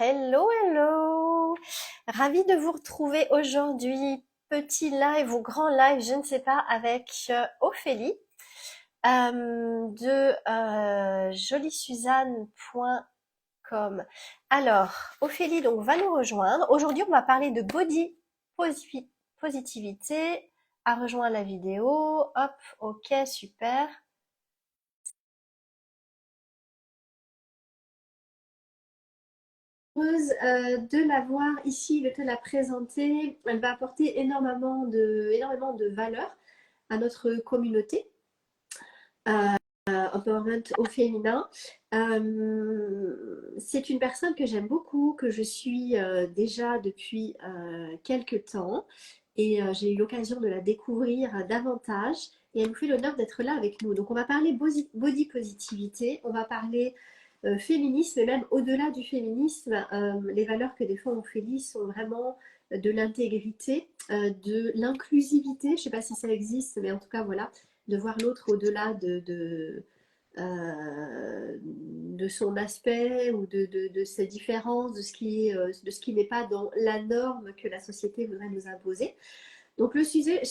Hello, hello! Ravie de vous retrouver aujourd'hui. Petit live ou grand live, je ne sais pas, avec Ophélie de joliesuzanne.com. Alors, Ophélie donc va nous rejoindre. Aujourd'hui, on va parler de body positivité. À rejoindre la vidéo. Hop, ok, super. Heureuse de la voir ici, de te la présenter. Elle va apporter énormément de valeur à notre communauté. Empowerment au féminin. C'est une personne que j'aime beaucoup, que je suis déjà depuis quelques temps et j'ai eu l'occasion de la découvrir davantage et elle nous fait l'honneur d'être là avec nous. Donc on va parler body positivité, on va parler féminisme et même au-delà du féminisme, les valeurs que défend Ophélie sont vraiment de l'intégrité, de l'inclusivité, je ne sais pas si ça existe, mais en tout cas voilà, de voir l'autre au-delà de son aspect ou de ses différences, de ce qui n'est pas dans la norme que la société voudrait nous imposer. Donc le sujet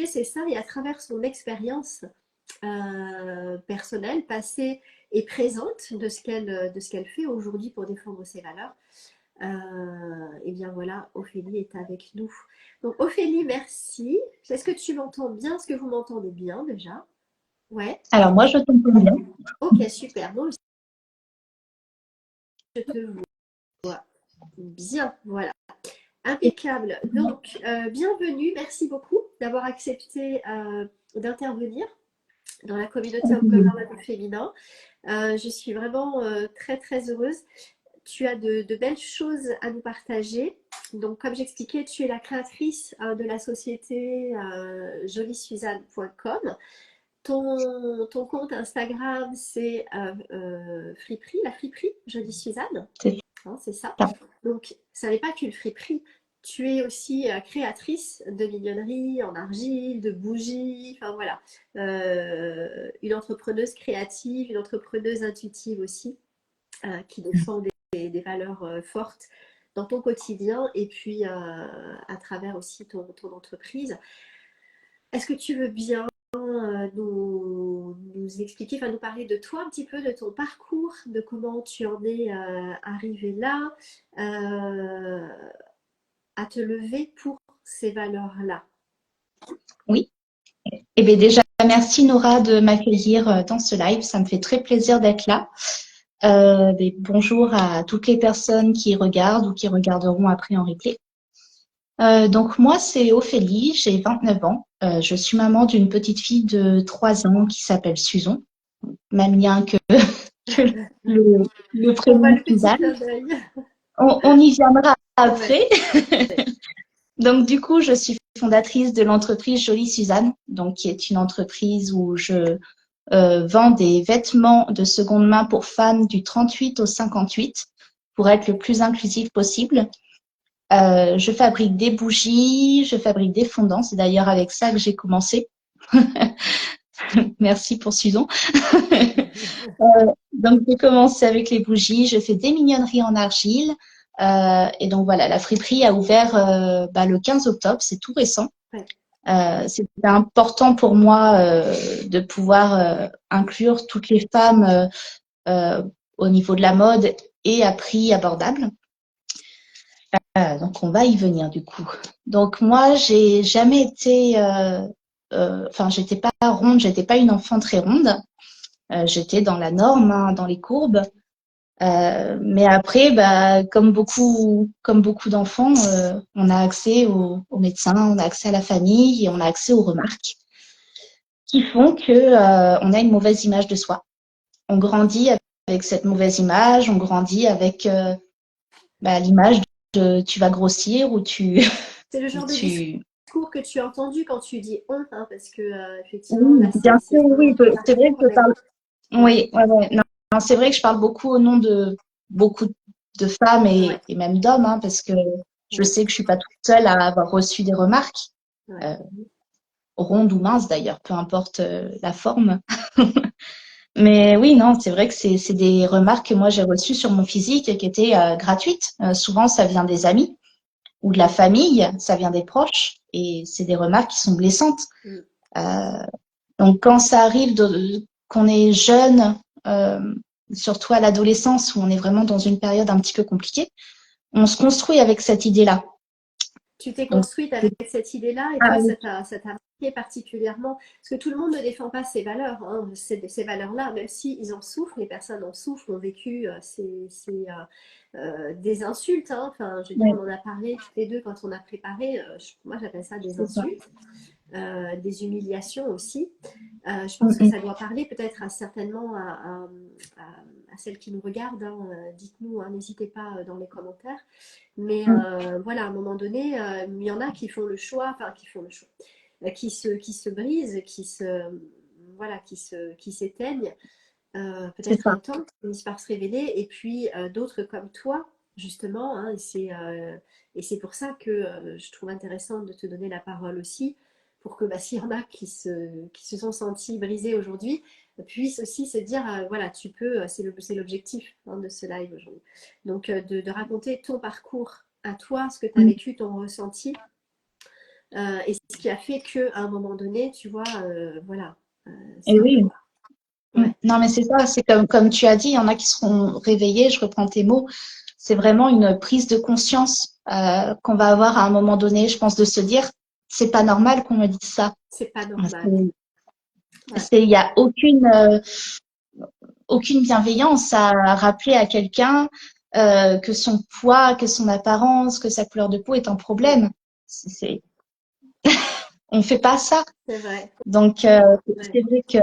c'est ça, et à travers son expérience personnelle, passée et présente de ce qu'elle fait aujourd'hui pour défendre ses valeurs, et bien voilà, Ophélie est avec nous. Donc Ophélie, merci. Est-ce que tu m'entends bien? Est-ce que vous m'entendez bien déjà? Ouais. Alors moi, je t'entends bien. Ok, super. Donc je te vois bien. Voilà. Impeccable. Donc, bienvenue. Merci beaucoup d'avoir accepté d'intervenir dans la communauté Empowerment féminin. Je suis vraiment très très heureuse. Tu as de belles choses à nous partager. Donc, comme j'expliquais, tu es la créatrice de la société joliesuzanne.com. Ton compte Instagram, c'est Friperie, la Friperie, Jolie Suzanne. C'est Hein, c'est ça. ça. Donc, ça n'est pas qu'une friperie. Tu es aussi créatrice de mignonneries en argile, de bougies, enfin voilà. Une entrepreneuse créative, une entrepreneuse intuitive aussi, qui défend des valeurs fortes dans ton quotidien et puis à travers aussi ton entreprise. Est-ce que tu veux bien nous expliquer, enfin nous parler de toi un petit peu, de ton parcours, de comment tu en es arrivé là, euh, à te lever pour ces valeurs-là? Oui. Eh bien déjà, merci Nora de m'accueillir dans ce live. Ça me fait très plaisir d'être là. Bonjour à toutes les personnes qui regardent ou qui regarderont après en replay. Donc moi, c'est Ophélie, j'ai 29 ans. Je suis maman d'une petite fille de 3 ans qui s'appelle Suzon. Même lien que le On voit prénom le petit Suzanne. clin d'œil. On y viendra Ouais. après. Donc, du coup, je suis fondatrice de l'entreprise Jolie Suzanne, donc qui est une entreprise où je vends des vêtements de seconde main pour femmes du 38 au 58 pour être le plus inclusif possible. Je fabrique des bougies, je fabrique des fondants. C'est d'ailleurs avec ça que j'ai commencé. Merci pour Suzon. Donc, j'ai commencé avec les bougies. Je fais des mignonneries en argile. Et donc, voilà, la friperie a ouvert le 15 octobre. C'est tout récent. Ouais. C'était important pour moi de pouvoir inclure toutes les femmes au niveau de la mode et à prix abordable. Donc, on va y venir du coup. Donc, moi, j'ai jamais été, j'étais pas ronde, j'étais pas une enfant très ronde. J'étais dans la norme, hein, dans les courbes. Mais après, comme beaucoup d'enfants, on a accès aux médecins, on a accès à la famille et on a accès aux remarques qui font que on a une mauvaise image de soi. On grandit avec cette mauvaise image, on grandit avec l'image de tu vas grossir ou tu C'est le genre de tu discours que tu as entendu quand tu dis on, hein, parce que effectivement, là, oui, bien c'est sûr, vraiment oui, ton c'est vrai que parcours, je mais parle ouais, oui, ouais, ouais. Non, non, c'est vrai que je parle beaucoup au nom de beaucoup de femmes ouais, et même d'hommes, hein, parce que je ouais, sais que je suis pas toute seule à avoir reçu des remarques, ouais. euh, rondes ou minces d'ailleurs, peu importe la forme. Mais oui, non, c'est vrai que c'est des remarques que moi j'ai reçues sur mon physique et qui étaient gratuites. Souvent, ça vient des amis ou de la famille, ça vient des proches, et c'est des remarques qui sont blessantes. Mm. Euh, donc, quand ça arrive qu'on est jeune, surtout à l'adolescence où on est vraiment dans une période un petit peu compliquée, on se construit avec cette idée-là. Tu t'es Donc, construite avec cette idée-là et ah toi, oui, ça t'a marqué particulièrement. Parce que tout le monde ne défend pas ces valeurs, hein, ces valeurs-là, même s'ils en souffrent, les personnes en souffrent, ont vécu des insultes, hein. Enfin, je veux dire, oui, on en a parlé tous les deux quand on a préparé. Moi, j'appelle ça des c'est ça. insultes, des humiliations aussi. Je Mm, pense que mm, ça doit parler peut-être certainement à celles qui nous regardent, hein. Dites-nous, hein, n'hésitez pas dans les commentaires. Mais mm. voilà, à un moment donné, il y en a qui font le choix, enfin qui font le choix, qui se brisent, voilà, qui s'éteignent, C'est peut-être ça. un temps, qui finissent par se révéler, et puis d'autres comme toi, justement, hein, et c'est pour ça que je trouve intéressant de te donner la parole aussi, pour que bah, s'il y en a qui se sont sentis brisés aujourd'hui, puissent aussi se dire, voilà, tu peux, c'est l'objectif, hein, de ce live aujourd'hui. Donc de raconter ton parcours à toi, ce que tu as Mm. vécu, ton ressenti, et ce qui a fait qu'à un moment donné, tu vois, voilà, Et ça, oui. Mm. ouais, Non, mais c'est ça, c'est comme tu as dit, il y en a qui seront réveillés, je reprends tes mots, c'est vraiment une prise de conscience qu'on va avoir à un moment donné, je pense, de se dire, c'est pas normal qu'on me dise ça. c'est pas normal. Ouais. Il y a aucune bienveillance à rappeler à quelqu'un que son poids, que son apparence, que sa couleur de peau est un Mm. problème. C'est, on fait pas ça. C'est vrai. Donc, Ouais. c'est vrai que,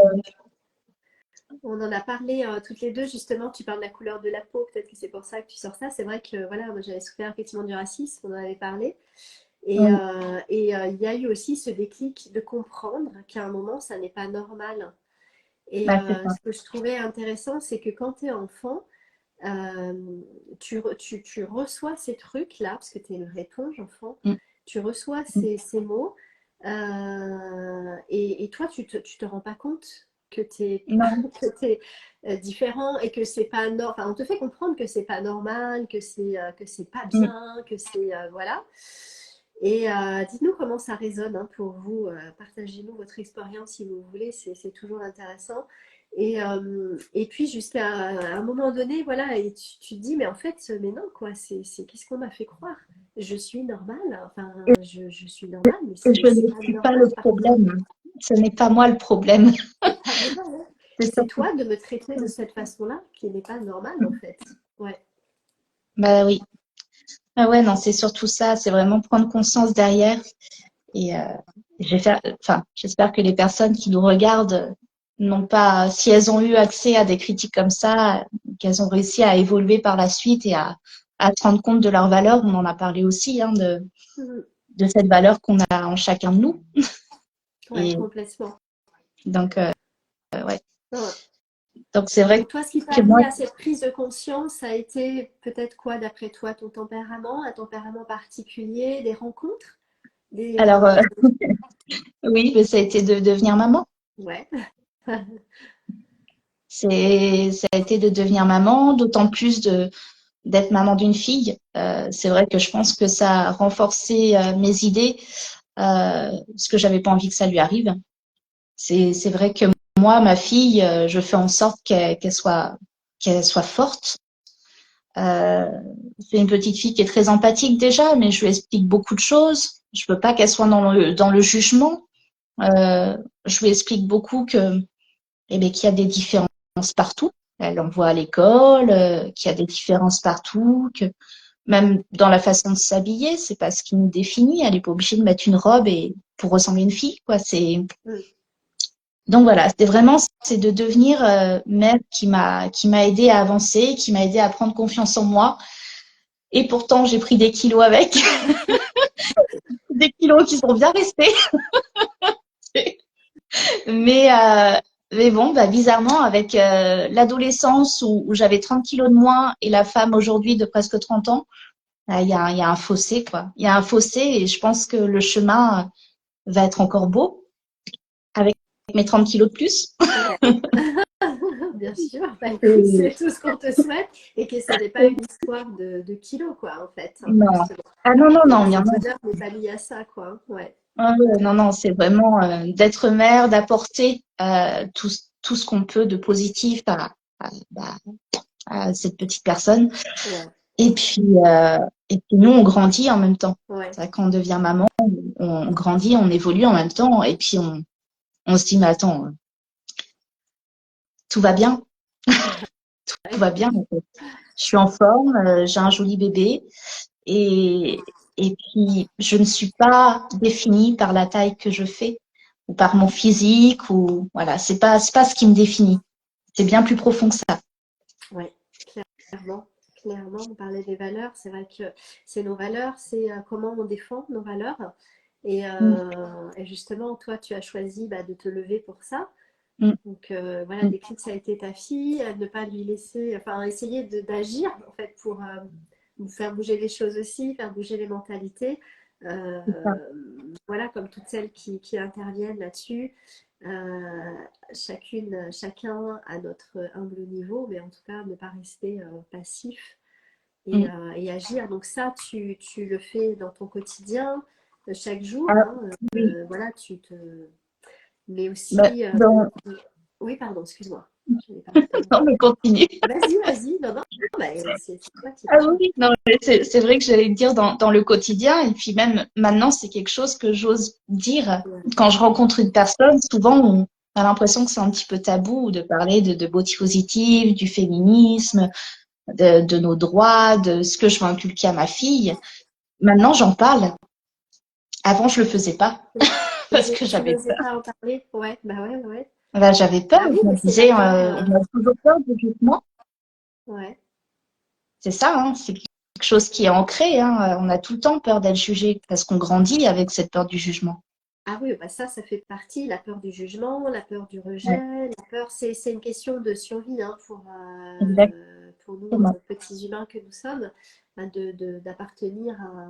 On en a parlé toutes les deux, justement. Tu parles de la couleur de la peau, peut-être que c'est pour ça que tu sors ça. C'est vrai que voilà, moi j'avais souffert effectivement du racisme, on en avait parlé. oui, Il y a eu aussi ce déclic de comprendre qu'à un moment, ça n'est pas normal. Et bah, c'est ça. ce que je trouvais intéressant, c'est que quand tu es enfant, euh, tu reçois ces trucs-là, parce que tu es une vraie éponge, enfant, Mm, tu reçois mm. ces mots, et toi, tu te rends pas compte que tu es, Non. que t'es, différent et que c'est pas normal. Enfin, on te fait comprendre que c'est pas normal, que c'est pas Mm. bien, que c'est. Voilà. Et dites-nous comment ça résonne, hein, pour vous. Partagez-nous votre expérience si vous voulez, c'est toujours intéressant. Et puis jusqu'à un moment donné, voilà, et tu te dis, mais en fait, mais non, quoi, qu'est-ce qu'on m'a fait croire? Je suis normale, enfin, je suis normale, mais Et je c'est ne pas suis pas normal le par contre. problème. Ce n'est pas moi le problème. C'est pas normal, hein. C'est C'est surtout toi de me traiter de cette façon-là qui n'est pas normale en fait. Ouais. bah oui. Ah ouais, non, c'est surtout ça. C'est vraiment prendre conscience derrière. Et enfin, j'espère que les personnes qui nous regardent n'ont pas, si elles ont eu accès à des critiques comme ça, qu'elles ont réussi à évoluer par la suite et à se rendre compte de leur valeur. On en a parlé aussi, hein, Mhm. de cette valeur qu'on a en chacun de nous. Ouais, Et complètement. donc, ouais. Ouais. Donc, c'est vrai Donc toi, ce qui t'a que moi, amené à cette prise de conscience, ça a été peut-être quoi d'après toi, ton tempérament, un tempérament particulier, des rencontres, des alors, oui, mais ça a été de devenir maman. ouais. Ça a été de devenir maman, d'autant plus d'être maman d'une fille. C'est vrai que je pense que ça a renforcé mes idées, parce que j'avais pas envie que ça lui arrive. C'est vrai que moi, ma fille, je fais en sorte qu'elle soit forte. Euh, c'est une petite fille qui est très empathique déjà, mais je lui explique beaucoup de choses. Je veux pas qu'elle soit dans le jugement. Je lui explique beaucoup eh bien, qu'il y a des différences partout. Elle en voit à l'école, qu'il y a des différences partout, que même dans la façon de s'habiller, c'est pas ce qui nous définit. Elle est pas obligée de mettre une robe et pour ressembler à une fille, quoi. Mm. Donc voilà, c'était vraiment c'est de devenir mère qui m'a aidé à avancer, qui m'a aidé à prendre confiance en moi. Et pourtant, j'ai pris des kilos avec, des kilos qui sont bien restés. Mais, euh, mais bon, bah, bizarrement, avec l'adolescence où j'avais 30 kilos de moins et la femme aujourd'hui de presque 30 ans, il y a un fossé, quoi. Il y a un fossé et je pense que le chemin va être encore beau avec mes 30 kilos de plus. Ouais. bien sûr. Bah, écoute, Et- c'est tout ce qu'on te souhaite et que ce n'est pas une histoire de kilos, quoi, en fait, hein, non. justement. Ah non, non, Et non, il y en cet a. honneur n'est pas lié à ça, quoi, hein. Ouais. Ah ouais, non, non, c'est vraiment d'être mère, d'apporter tout ce qu'on peut de positif bah, à cette petite personne. Ouais, Et puis, euh, et puis nous, on grandit en même temps. ouais. C'est vrai, quand on devient maman, on grandit, on évolue en même temps. Et puis, on se dit, mais attends, tout va bien, tout Ouais. va bien. En fait. Je suis en forme, j'ai un joli bébé. Et puis, je ne suis pas définie par la taille que je fais ou par mon physique ou voilà, c'est pas ce qui me définit. C'est bien plus profond que ça. Ouais, clairement, clairement, on parlait des valeurs. C'est vrai que c'est nos valeurs, c'est comment on défend nos valeurs. Mm, Et justement, toi, tu as choisi bah, de te lever pour ça. mm, Donc voilà, mm, déclic, ça a été ta fille, ne pas lui laisser, enfin essayer d'agir en fait pour faire bouger les choses aussi, faire bouger les mentalités. c'est ça. Voilà, comme toutes celles qui interviennent là-dessus. Euh, chacun à notre humble niveau, mais en tout cas ne pas rester passif Mm. et agir. Donc ça, tu le fais dans ton quotidien, chaque jour, Ah, hein, oui, voilà, mais bah, aussi, oui, pardon, excuse-moi. Je n'ai pas coupé. non, mais continue. Vas-y, vas-y. Non, non, bah, c'est toi qui Ah parles. oui, non, mais c'est vrai que j'allais le dire dans le quotidien. Et puis même maintenant, c'est quelque chose que j'ose dire. Ouais, Quand je rencontre une personne, souvent, on a l'impression que c'est un petit peu tabou de parler de beauté positive, du féminisme, de nos droits, de ce que je veux inculquer à ma fille. Maintenant, j'en parle. Avant, je le faisais pas parce que tu j'avais n'osais peur. pas en parler? Ouais, bah ouais, ouais. Là, j'avais peur. Bah oui, Je me mais c'est la disais, peur. on a toujours peur du jugement. Ouais. C'est ça, hein, c'est quelque chose qui est ancré. Hein. On a tout le temps peur d'être jugé parce qu'on grandit avec cette peur du jugement. Ah oui, bah ça fait partie, la peur du jugement, la peur du Ouais, rejet, la peur, c'est une question de survie hein, pour nous, exactement. petits humains que nous sommes, hein, d'appartenir à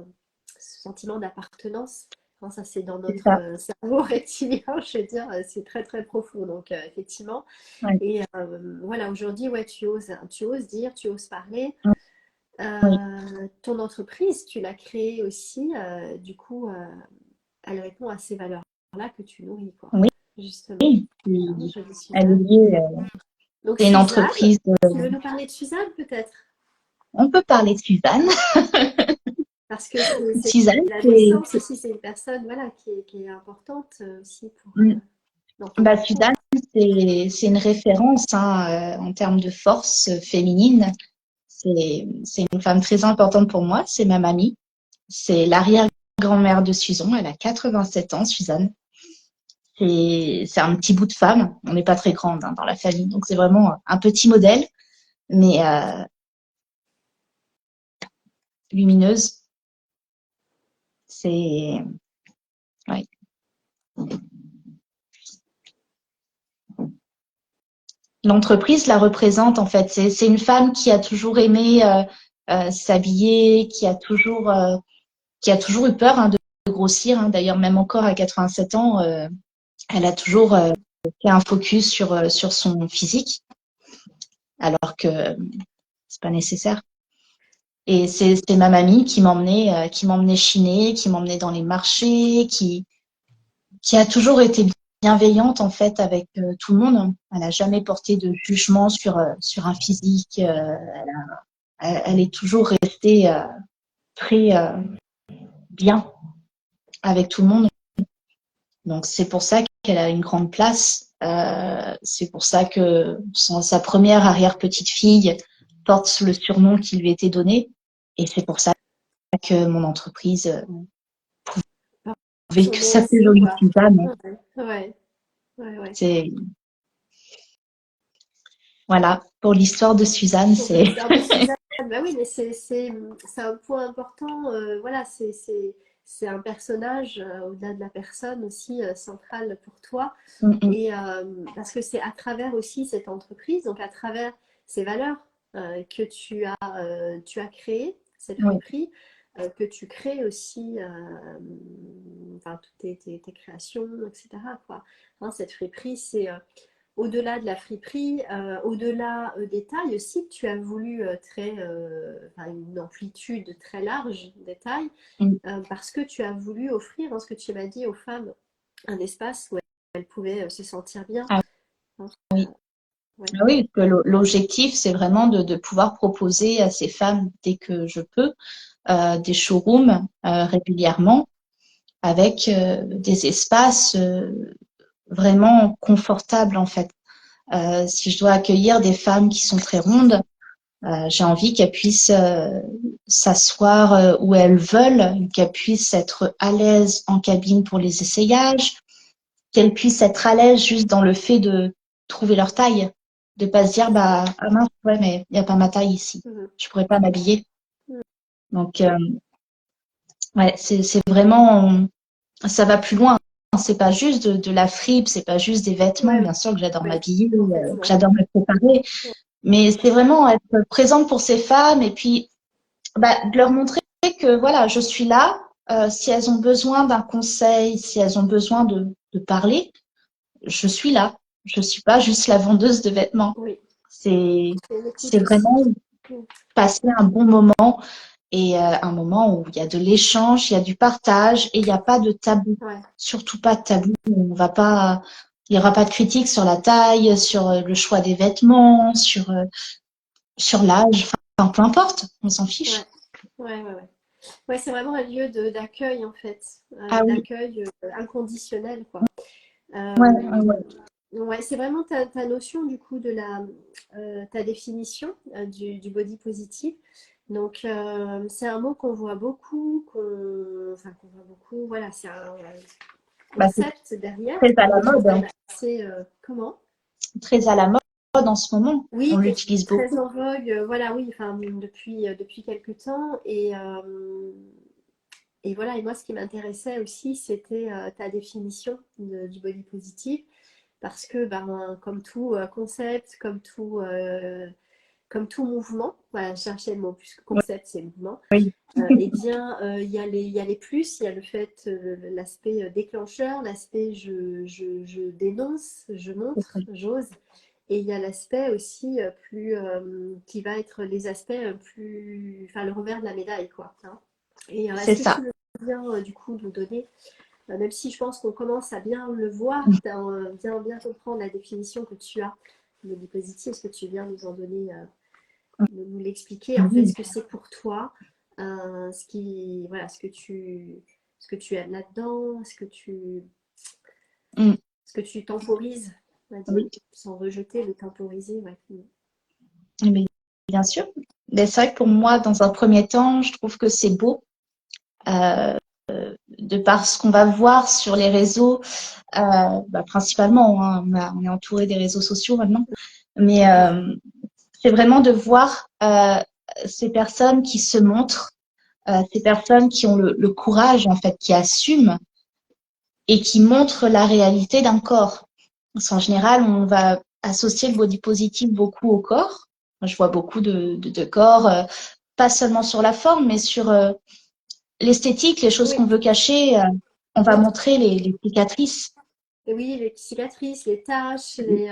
ce sentiment d'appartenance. Hein, ça, c'est dans C'est notre ça. cerveau reptilien, je veux dire, c'est très très profond. Donc, effectivement, Ouais. et voilà, aujourd'hui, ouais, tu oses dire, tu oses parler. Oui, Ton entreprise, tu l'as créée aussi, du coup, elle répond à ces valeurs-là que tu nourris, quoi, oui, justement. oui. Hein, Puis, jolie elle est Suzanne. liée, Donc, c'est une Suzanne, entreprise. tu veux nous parler de Suzanne peut-être? On peut parler de Suzanne. Parce que c'est Suzanne, la naissance aussi, c'est une personne voilà, qui est importante aussi dans ton bah, parcours. Suzanne, c'est une référence hein, en termes de force féminine. C'est une femme très importante pour moi. C'est ma mamie. C'est l'arrière-grand-mère de Suzon. Elle a 87 ans, Suzanne. C'est un petit bout de femme. On n'est pas très grande hein, dans la famille, donc c'est vraiment un petit modèle, mais lumineuse. C'est ouais. L'entreprise la représente en fait. C'est une femme qui a toujours aimé s'habiller, qui a toujours eu peur hein, de grossir. Hein. D'ailleurs, même encore à 87 ans, elle a toujours fait un focus sur son physique, alors que c'est pas nécessaire. Et c'est ma mamie qui m'emmenait chiner, qui m'emmenait dans les marchés, qui a toujours été bienveillante en fait avec tout le monde. Elle n'a jamais porté de jugement sur un physique. Elle est toujours restée très bien avec tout le monde. Donc c'est pour ça qu'elle a une grande place. C'est pour ça que sa première arrière-petite-fille porte le surnom qui lui était donné. Et c'est pour ça que mon entreprise pouvait Son que nom s'appeler aussi, Jolie quoi. Suzanne. Ouais, ouais, ouais, ouais. C'est voilà pour l'histoire de Suzanne. Pour C'est l'histoire de Suzanne, bah oui, mais c'est un point important. Voilà, c'est un personnage, au-delà de la personne aussi, central pour toi. Et parce que c'est à travers aussi cette entreprise, donc à travers ces valeurs que tu as créé cette oui, friperie, que tu crées aussi enfin, toutes tes créations, etc. Quoi. Hein, cette friperie, au-delà de la friperie, au-delà des tailles aussi, tu as voulu enfin, une amplitude très large des tailles, Mm. parce que tu as voulu offrir, dans ce que tu m'as dit, aux femmes un espace où elles pouvaient se sentir bien. Ah Hein, oui. ouais. Ah oui, que l'objectif, c'est vraiment de pouvoir proposer à ces femmes, dès que je peux, des showrooms régulièrement avec des espaces vraiment confortables en fait. Si je dois accueillir des femmes qui sont très rondes, j'ai envie qu'elles puissent s'asseoir où elles veulent, qu'elles puissent être à l'aise en cabine pour les essayages, qu'elles puissent être à l'aise juste dans le fait de trouver leur taille, de pas se dire bah ah mince ouais mais il y a pas ma taille ici, Mhm. je pourrais pas m'habiller. Mhm. Donc ouais c'est vraiment ça va plus loin. C'est pas juste de la fripe, c'est pas juste des vêtements. Ouais, Bien sûr que j'adore ouais, m'habiller, que complètement. j'adore me préparer, mais c'est vraiment être présente pour ces femmes et puis bah, de leur montrer que voilà, je suis là. Si elles ont besoin d'un conseil, si elles ont besoin de parler, je suis là. Je suis pas juste la vendeuse de vêtements. Oui, C'est c'est une écoute c'est aussi. vraiment Mhm. passer un bon moment et un moment où il y a de l'échange, il y a du partage et il n'y a pas de tabou. Ouais. Surtout pas de tabou. On va pas, il y aura pas de critique sur la taille, sur le choix des vêtements, sur l'âge. Enfin, peu importe, on s'en Ouais, fiche. ouais, ouais, ouais. Ouais, c'est vraiment un lieu d'accueil en fait, Ah oui, d'accueil inconditionnel quoi. ouais, Euh, ouais, ouais. ouais, c'est vraiment ta notion du coup de ta définition du body positive. Donc c'est un mot qu'on voit beaucoup, enfin qu'on voit beaucoup. Voilà, c'est un Bah, c'est concept derrière très à la qui est mode, quand hein. même assez comment? Très à la mode en ce moment. On Oui, qui est l'utilise très beaucoup. en vogue. Voilà, oui, enfin depuis quelques temps et voilà, et moi, ce qui m'intéressait aussi, c'était ta définition du body positive, parce que, ben, comme tout concept, comme tout mouvement, voilà, je cherchais le mot, puisque Ouais, concept, c'est mouvement, oui, eh bien, il y a les plus, il y a le fait, l'aspect déclencheur, l'aspect je dénonce, je c'est ça. montre, j'ose, et il y a l'aspect aussi qui va être les aspects plus, enfin, le revers de la médaille, quoi. Hein. Et C'est est-ce que tu ça. veux bien, du coup, nous donner, même si je pense qu'on commence à bien le voir, bien comprendre la définition que tu as de positif, est-ce que tu viens nous en donner, nous l'expliquer, en fait, Oui. ce que c'est pour toi, voilà, ce que tu aimes là-dedans, Mm. ce que tu temporises, on va dire, Oui. sans rejeter, mais temporiser, ouais. Mais bien sûr. Mais c'est vrai que pour moi, dans un premier temps, je trouve que c'est beau. Euh, de par ce qu'on va voir sur les réseaux, bah, principalement, hein, on est entouré des réseaux sociaux maintenant, mais c'est vraiment de voir ces personnes qui se montrent, ces personnes qui ont le courage, en fait, qui assument et qui montrent la réalité d'un corps. Parce qu'en général, on va associer le body positive beaucoup au corps. Moi, je vois beaucoup de corps, pas seulement sur la forme, mais sur l'esthétique, les choses qu'on Oui, veut cacher. On va oui, montrer les cicatrices, et oui, les cicatrices, les taches, les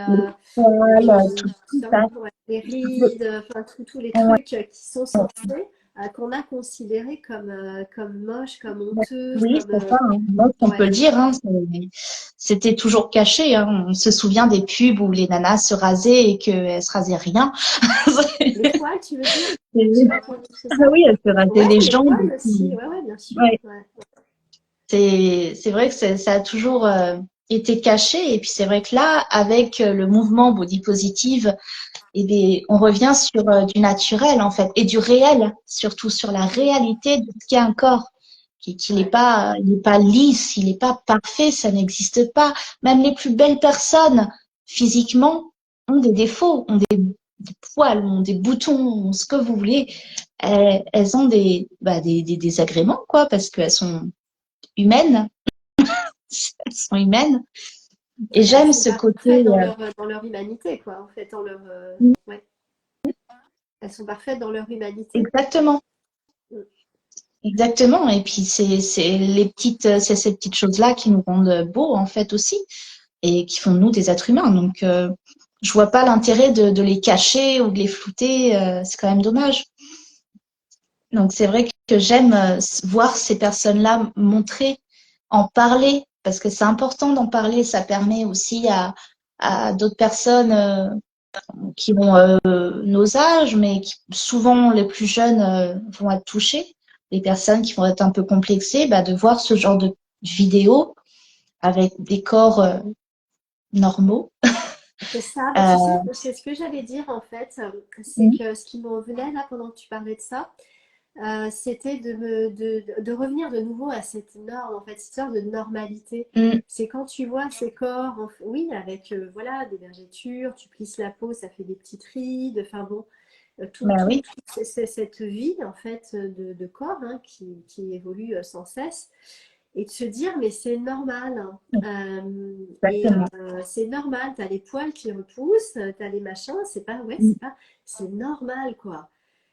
poils, tout ça. ouais, les rides, enfin tous les Ouais, trucs qui sont censés, qu'on a considérés comme moches, comme honteux, oui, comme c'est ça, hein. Donc, on peut ouais. le dire, hein, c'était toujours caché, hein. On se souvient des pubs où les nanas se rasaient et qu'elles se rasaient rien. Les poils, tu veux dire? J'ai C'est- pas entendu, c'est Ah ça? oui, elles se rasaient Ouais, les les jambes. poils aussi, ouais, ouais, bien sûr. Ouais. Ouais. C'est vrai que ça a toujours été caché. Et puis c'est vrai que là, avec le mouvement body positive, eh bien, on revient sur du naturel en fait et du réel, surtout sur la Mm. réalité de ce qu'est un corps, qu'il n'est Ouais. pas, il n'est pas lisse, il n'est pas parfait, ça n'existe pas. Même les plus belles personnes physiquement ont des défauts, ont des poils, ont des boutons, ont ce que vous voulez. Elles ont des désagréments quoi, parce qu'elles sont humaines, elles sont humaines. Et Bah, elles j'aime sont ce côté parfaites dans leur humanité, quoi, en fait, ouais. Elles sont parfaites dans leur humanité. exactement. Mm. Exactement. Et puis c'est ces petites choses-là qui nous rendent beaux en fait aussi. et qui font de nous des êtres humains. Donc, je vois pas l'intérêt de les cacher ou de les flouter. C'est quand même dommage. Donc, c'est vrai que j'aime voir ces personnes-là montrer, en parler, parce que c'est important d'en parler. Ça permet aussi à d'autres personnes qui ont nos âges, mais qui, souvent les plus jeunes vont être touchés. Les personnes qui vont être un peu complexées, bah, de voir ce genre de vidéos avec des corps normaux. C'est ça, bah, tu sais, Euh, c'est ce que j'allais dire en fait, c'est mm, que ce qui me venait là pendant que tu parlais de ça, c'était de revenir de nouveau à cette norme, en fait, cette sorte de normalité. mm, C'est quand tu vois ces corps, oui, avec voilà, des vergetures, tu plisses la peau, ça fait des petites rides, enfin bon, bah oui, cette vie en fait de corps hein, qui évolue sans cesse et de se dire mais c'est normal hein. exactement. C'est normal, t'as les poils qui repoussent, t'as les machins, c'est pas ouais Mm. c'est normal quoi.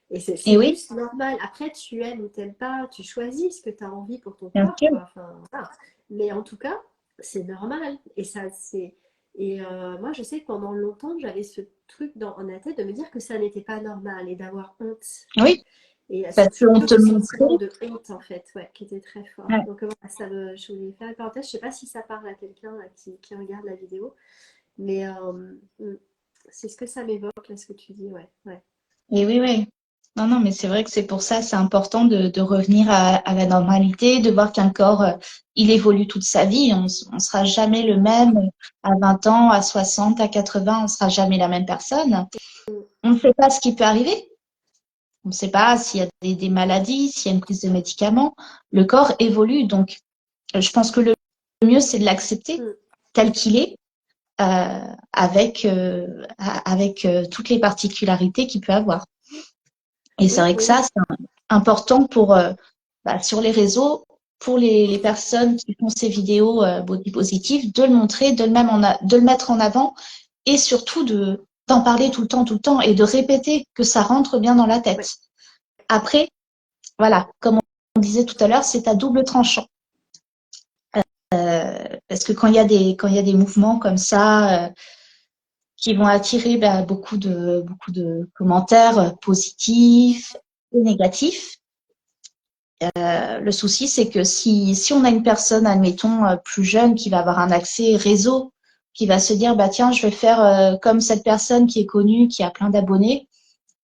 Et Et c'est oui, juste normal. Après, tu aimes ou t'aimes pas, tu choisis ce que tu as envie pour ton bien corps, sûr. quoi. Enfin, voilà. Mais en tout cas, c'est normal. Et ça, c'est. Et moi, je sais que pendant longtemps, j'avais ce truc en la tête de me dire que ça n'était pas normal et d'avoir honte. Oui, Et parce c'est qu'on plutôt te ce montrait. sentiment de honte, en fait, ouais, qui était très fort. Ouais. Donc, voilà, je voulais faire une parenthèse. Je sais pas si ça parle à quelqu'un là, qui regarde la vidéo, mais c'est ce que ça m'évoque, là, ce que tu dis, ouais. Ouais. Et oui, oui. Non, non, mais c'est vrai que c'est pour ça, c'est important de revenir à la normalité, de voir qu'un corps, il évolue toute sa vie. On sera jamais le même à 20 ans, à 60, à 80, on sera jamais la même personne. On ne sait pas ce qui peut arriver. On ne sait pas s'il y a des maladies, s'il y a une prise de médicaments. Le corps évolue. Donc, je pense que le mieux, c'est de l'accepter Mm. tel qu'il est, avec toutes les particularités qu'il peut avoir. Et c'est Oui, vrai que oui, ça, oui. c'est important pour, sur les réseaux, pour les personnes qui font ces vidéos body positives, de le montrer, de le mettre en avant et surtout d'en parler tout le temps et de répéter que ça rentre bien dans la Ouais. tête. Après, voilà, comme on disait tout à l'heure, c'est à double tranchant. Parce que quand il y a des mouvements comme ça, qui vont attirer bah, beaucoup de commentaires positifs et négatifs. Le souci, c'est que si on a une personne, admettons, plus jeune, qui va avoir un accès réseau, qui va se dire, bah tiens, je vais faire comme cette personne qui est connue, qui a plein d'abonnés,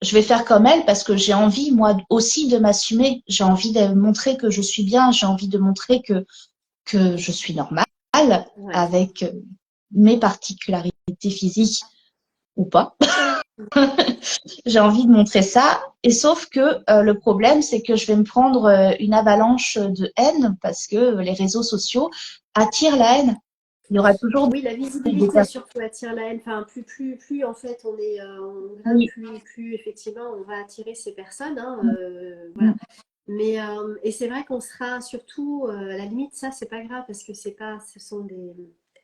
je vais faire comme elle parce que j'ai envie, moi aussi, de m'assumer. J'ai envie de montrer que je suis bien, j'ai envie de montrer que je suis normale Ouais. avec mes particularités physiques ou pas. J'ai envie de montrer ça. Et sauf que le problème, c'est que je vais me prendre une avalanche de haine parce que les réseaux sociaux attirent la haine. Il y aura toujours Oui, la des visibilité personnes. surtout attire la haine. Enfin, plus en fait on grimpe, Oui. plus effectivement on va attirer ces personnes. Hein, voilà. Mm. Mais et c'est vrai qu'on sera surtout à la limite ça c'est pas grave parce que c'est pas, ce sont des,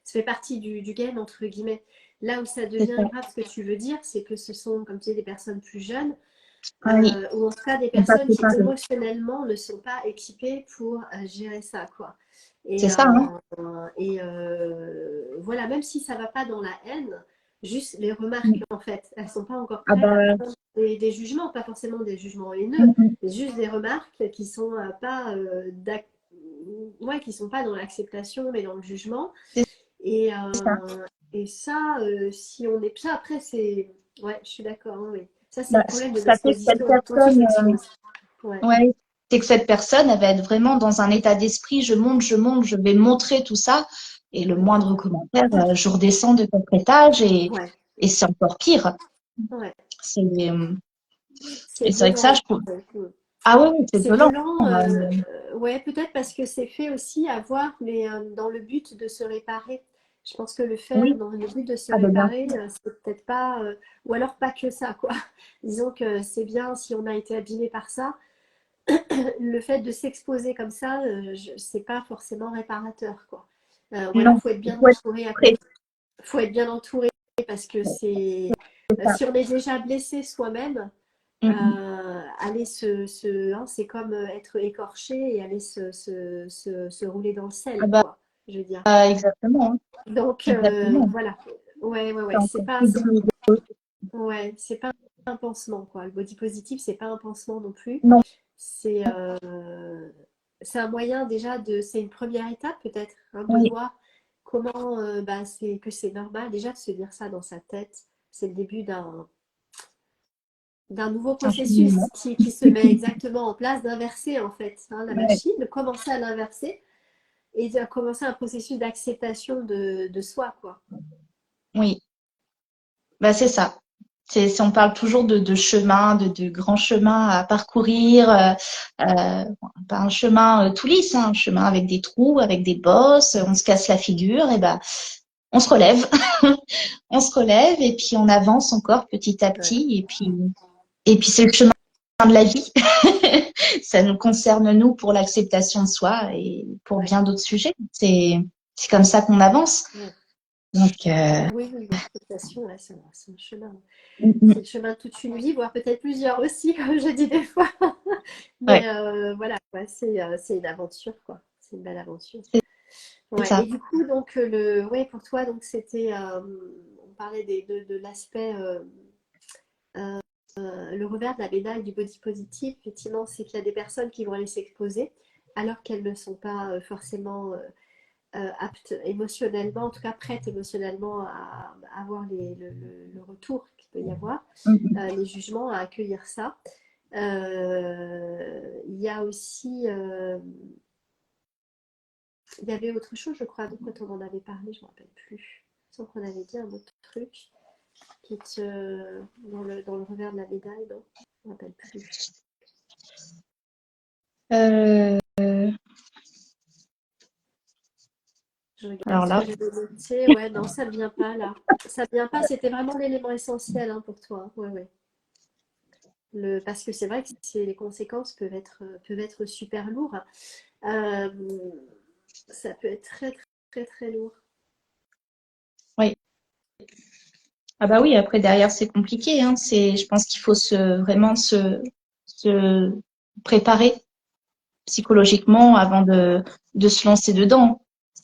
ça fait partie du game entre guillemets. Là où ça C'est ça. devient grave, ce que tu veux dire, c'est que ce sont comme tu dis des personnes plus jeunes Oui. ou en tout cas des On pas personnes qui préparé. émotionnellement ne sont pas équipées pour gérer ça, quoi. C'est Et, ça, hein? voilà, même si ça va pas dans la haine, juste les remarques, Mm. en fait, elles sont pas encore Ah prêtes à bah, prendre des jugements, pas forcément des jugements haineux, mm, mm. mais juste des remarques qui sont pas ouais, qui sont pas dans l'acceptation, mais dans le jugement. C'est Et, ça. et ça, si on est ça, après, c'est. Ouais, je suis d'accord, hein, oui. Ça, c'est Bah, le problème de ça fait que cette l'exposition. Quand tu personne, t'exposes. Ouais. ouais, c'est que cette personne, elle va être vraiment dans un état d'esprit, je vais montrer tout ça. Et le moindre commentaire, je redescends de quatre étages Ouais. et c'est encore pire. Ouais. C'est, C'est et c'est vrai que ça, violent. je trouve. Ouais. Ah oui, oui, c'est C'est violent. violent, ouais, peut-être parce que c'est fait aussi à voir, mais dans le but de se réparer. Je pense que le faire Oui, dans le but de se ah ben bien réparer, sûr. c'est peut-être pas, ou alors pas que ça, quoi. Disons que c'est bien si on a été abîmé par ça. Le fait de s'exposer comme ça, c'est pas forcément réparateur, quoi. Ou alors Non, faut être il bien faut être entouré à prêt. côté. Faut être bien entouré parce que c'est, C'est ça. si on est déjà blessé soi-même, Mm, mm. aller hein, c'est comme être écorché et aller se rouler dans le Ah sel, bah, quoi. je veux dire. Exactement, hein. Donc, Exactement. voilà. Ouais, ouais, C'est ouais. C'est encore pas, plus c'est, douloureux. ouais, c'est pas un pansement, quoi. Le body positive, c'est pas un pansement non plus. Non, C'est c'est un moyen déjà c'est une première étape peut-être, hein, de oui, voir comment bah, que c'est normal déjà de se dire ça dans sa tête. C'est le début d'un nouveau un cheminement. processus qui se met exactement en place, d'inverser en fait, hein, la Ouais, machine, de commencer à l'inverser et de commencer un processus d'acceptation de soi, quoi. oui, bah, c'est ça. On parle toujours de chemin, de grands chemins à parcourir, pas un chemin tout lisse, hein, un chemin avec des trous, avec des bosses, on se casse la figure, et ben on se relève, on se relève et puis on avance encore petit à Ouais. petit et puis c'est le chemin de la vie. Ça nous concerne nous pour l'acceptation de soi et pour Ouais. bien d'autres sujets. C'est comme ça qu'on avance. Ouais. Donc Oui, oui, l'acceptation, ouais, c'est un chemin. mm, C'est mm, le chemin de toute une vie, voire peut-être plusieurs aussi, comme je dis des fois. ouais, Mais voilà, ouais, c'est une aventure, quoi. C'est une belle aventure. c'est Ouais. Et ça. du coup, donc, ouais, pour toi, donc, c'était, on parlait de l'aspect, le revers de la médaille du body positive, effectivement, c'est qu'il y a des personnes qui vont aller s'exposer alors qu'elles ne sont pas forcément aptes émotionnellement, en tout cas prêtes émotionnellement à avoir le retour qu'il peut y avoir, Mm, mm. les jugements, à accueillir ça. Il y a aussi, il y avait autre chose, je crois, donc quand on en avait parlé, je ne me rappelle plus. Sauf qu'on avait dit un autre truc qui est dans le revers de la médaille, non? Je ne me rappelle plus. Euh, Je regarde alors ce que là, j'avais noté. Ouais, non, ça ne vient pas là. Ça ne vient pas, c'était vraiment l'élément essentiel, hein, pour toi. Ouais, ouais. Parce que c'est vrai que les conséquences peuvent être super lourdes. Euh, Ça peut être très, très, très, très lourd. oui. Ah bah oui, après derrière c'est compliqué, hein. Je pense qu'il faut vraiment se préparer psychologiquement avant de se lancer dedans.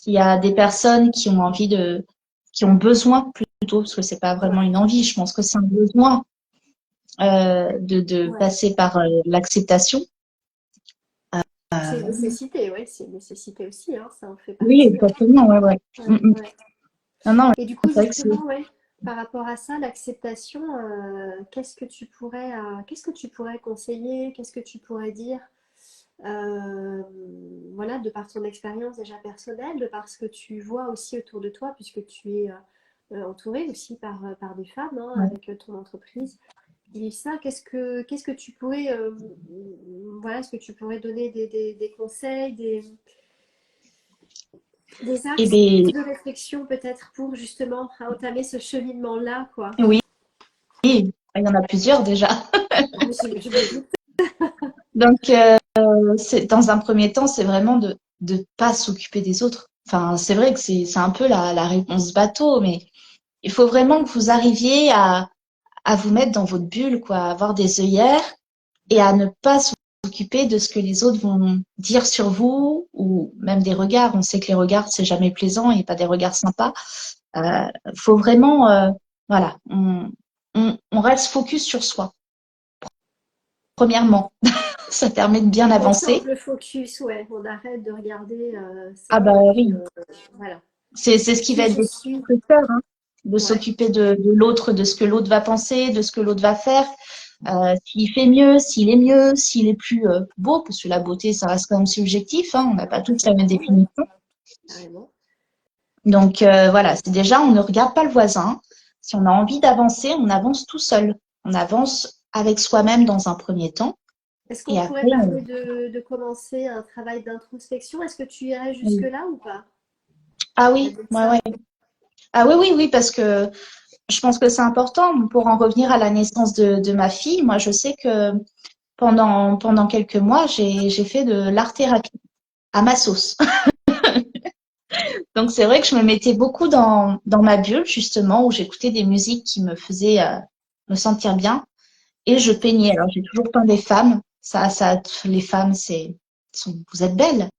Il y a des personnes qui ont qui ont besoin plutôt, parce que c'est pas vraiment Ouais, une envie, je pense que c'est un besoin de ouais. passer par l'acceptation. C'est une Euh, nécessité, ouais, c'est une nécessité aussi, hein, ça en fait oui, partie, hein. exactement, ouais, ouais. Ouais, Mm, mm. ouais. Non, non, Et du coup, c'est vrai que justement, ouais, par rapport à ça, l'acceptation, qu'est-ce que tu pourrais conseiller, qu'est-ce que tu pourrais dire, euh, voilà, de par ton expérience déjà personnelle, de par ce que tu vois aussi autour de toi, puisque tu es entouré aussi par des femmes, hein, ouais. avec ton entreprise. Et ça, qu'est-ce que tu pourrais, voilà, est-ce que tu pourrais donner des conseils, des Eh axes bien, de réflexion peut-être pour justement entamer ce cheminement-là, quoi. oui, il y en a plusieurs déjà. Je me doute. Donc, dans un premier temps, c'est vraiment de pas s'occuper des autres. Enfin, c'est vrai que c'est un peu la réponse bateau, mais il faut vraiment que vous arriviez à vous mettre dans votre bulle, quoi, à avoir des œillères et à ne pas s'occuper de ce que les autres vont dire sur vous ou même des regards. On sait que les regards, c'est jamais plaisant et pas des regards sympas. Faut vraiment, voilà, on reste focus sur soi. Premièrement, ça permet de bien On concentre avancer. le focus, ouais. On arrête de regarder Ah ça bah et puis oui, voilà. c'est ce qui va Qui être je suis? destructeur, hein, de Ouais. s'occuper de l'autre, de ce que l'autre va penser, de ce que l'autre va faire, s'il fait mieux, s'il est plus beau, parce que la beauté, ça reste quand même subjectif, hein, on n'a pas tous la même Complètement, ouais. définition. Carrément. Donc voilà, c'est déjà, on ne regarde pas le voisin. Si on a envie d'avancer, on avance tout seul. On avance avec soi-même dans un premier temps, Est-ce qu'on et pourrait après, parler de commencer un travail d'introspection? Est-ce que tu irais on- jusque-là ou pas? ah À oui, dire ouais, ça? ouais. Ah oui, oui, oui, parce que je pense que c'est important pour en revenir à la naissance de ma fille. Moi, je sais que pendant quelques mois, j'ai fait de l'art-thérapie à ma sauce. Donc, c'est vrai que je me mettais beaucoup dans ma bulle, justement, où j'écoutais des musiques qui me faisaient me sentir bien et je peignais. Alors, j'ai toujours peint des femmes. Les femmes, vous êtes belles.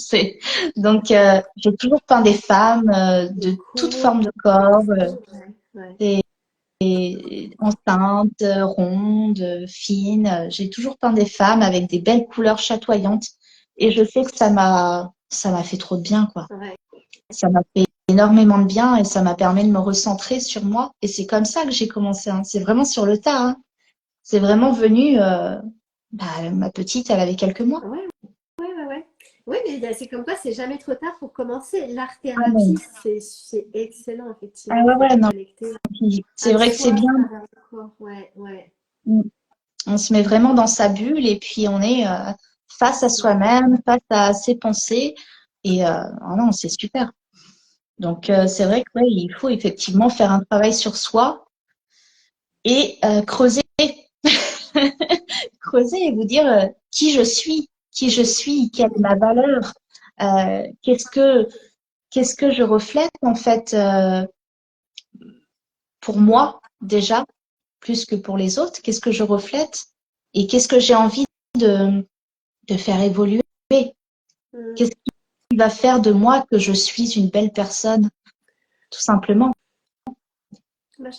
C'est... Donc, j'ai toujours peint des femmes C'est de toutes cool, formes de corps, ouais, ouais. enceintes, rondes, fines. J'ai toujours peint des femmes avec des belles couleurs chatoyantes. Et je sais que ça m'a fait trop de bien, quoi. Ouais. Ça m'a fait énormément de bien et ça m'a permis de me recentrer sur moi. Et c'est comme ça que j'ai commencé, hein. C'est vraiment sur le tas, hein. C'est vraiment venu, ma petite, elle avait quelques mois. Ouais, ouais, ouais, ouais. Oui, mais c'est comme quoi, c'est jamais trop tard pour commencer. Ah non. L'art-thérapie, c'est excellent, Ah effectivement, ouais, pour ouais, non. reconnecter C'est à vrai que c'est soi, à bien. travers le corps. Ouais, ouais. On se met vraiment dans sa bulle et puis on est face à C'est soi-même, face à ses pensées. Et oh non, c'est super. Donc c'est vrai que ouais, il faut effectivement faire un travail sur soi et creuser, creuser et vous dire qui je suis, quelle est ma valeur, euh, qu'est-ce que qu'est-ce que je reflète en fait pour moi déjà plus que pour les autres, qu'est-ce que je reflète et qu'est-ce que j'ai envie de faire évoluer. mm. Qu'est-ce qui va faire de moi que je suis une belle personne, tout simplement. Moi,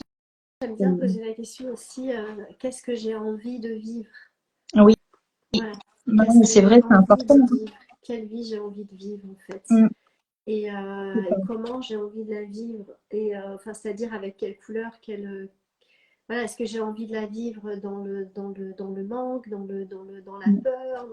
j'aime bien Euh, poser la question aussi, qu'est-ce que j'ai envie de vivre? Oui, Voilà. non, Qu'est-ce mais que c'est j'ai vrai, c'est envie important. de vivre? Quelle vie j'ai envie de vivre, en fait? Mm, Et comment j'ai envie de la vivre? Et enfin, c'est-à-dire avec quelle couleur, voilà, est-ce que j'ai envie de la vivre dans le manque, dans la mm, peur,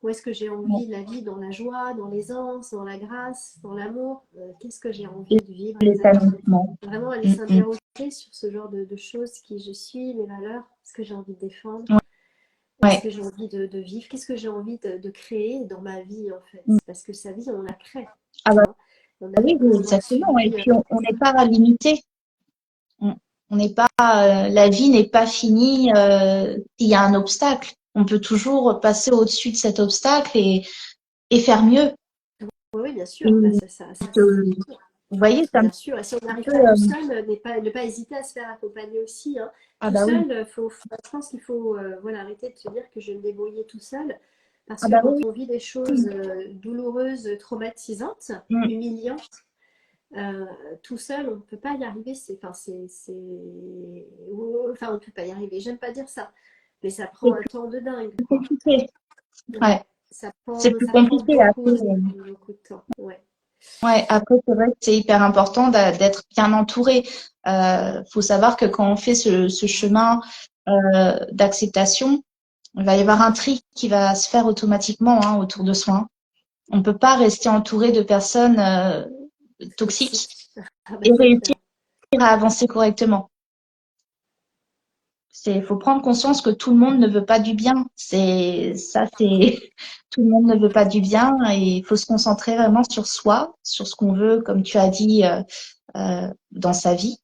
ou est-ce que j'ai mm. envie de la vivre dans la joie, dans l'aisance, dans la grâce, dans l'amour? Qu'est-ce que j'ai Et envie de vivre exactement? l'épanouissement. Vraiment aller Mm, mm. s'interroger sur ce genre de choses, qui je suis, mes valeurs, ce que j'ai envie de défendre, ce Ouais, que j'ai envie de vivre, qu'est-ce que j'ai envie de créer dans ma vie en fait. mm. Parce que sa vie, on la crée, Ah bah hein. oui, oui, On a exactement. Et subi. puis on n'est pas limité. On on n'est pas, la vie n'est pas finie s'il y a un obstacle. On peut toujours passer au-dessus de cet obstacle et faire mieux. Oui, oui, bien sûr. Bah, Et vous voyez, ça me bien sûr. Et si on n'arrive fait, pas tout seul, ne pas hésiter à se faire accompagner aussi, hein. ah Tout bah oui, seul, je pense qu'il faut voilà, arrêter de se dire que je vais me débrouiller tout seul. Parce ah que bah quand oui. on vit des choses douloureuses, traumatisantes, Mm. humiliantes, euh, tout seul, on ne peut pas y arriver. Enfin, on ne peut pas y arriver. J'aime pas dire ça. Mais ça prend C'est un temps de dingue, plus quoi. compliqué. Ouais. Ouais, c'est plus Ça prend compliqué après. beaucoup de temps. Ouais. Ouais, après c'est vrai que c'est hyper important d'être bien entouré. Faut savoir que quand on fait ce chemin d'acceptation, il va y avoir un tri qui va se faire automatiquement hein, autour de soi. On peut pas rester entouré de personnes toxiques Toxique. Ah bah et c'est réussir clair. à avancer correctement. Faut prendre conscience que tout le monde ne veut pas du bien. Tout le monde ne veut pas du bien et il faut se concentrer vraiment sur soi, sur ce qu'on veut, comme tu as dit, dans sa vie.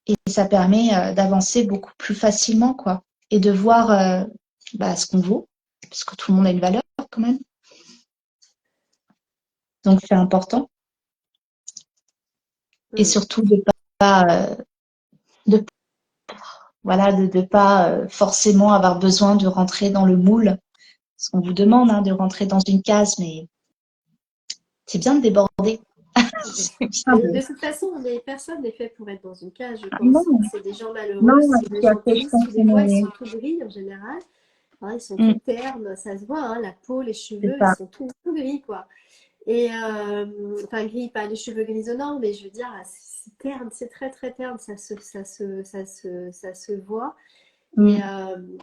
Et ça permet d'avancer beaucoup plus facilement, quoi. Et de voir ce qu'on vaut, parce que tout le monde a une valeur quand même. Donc c'est important. Et Mm. surtout de voilà, de pas forcément avoir besoin de rentrer dans le moule. Parce qu'on vous demande hein, de rentrer dans une case, mais c'est bien de déborder. C'est bien Mais de... de toute façon, personne n'est fait pour être dans une case, je Ah, pense, non, hein. C'est des gens malheureux, non, ce et sont des puis gens après, je tristes, pense tu les qu'on vois, ils est... sont tout gris en général. Hein, ils sont tout Mm, ternes, ça se voit, hein, la peau, les c'est cheveux, ils ça. sont tout gris, quoi. Et enfin, gris, pas les cheveux grisonnants, mais je veux dire, c'est terne, c'est très très terne, ça se voit. Et Mm,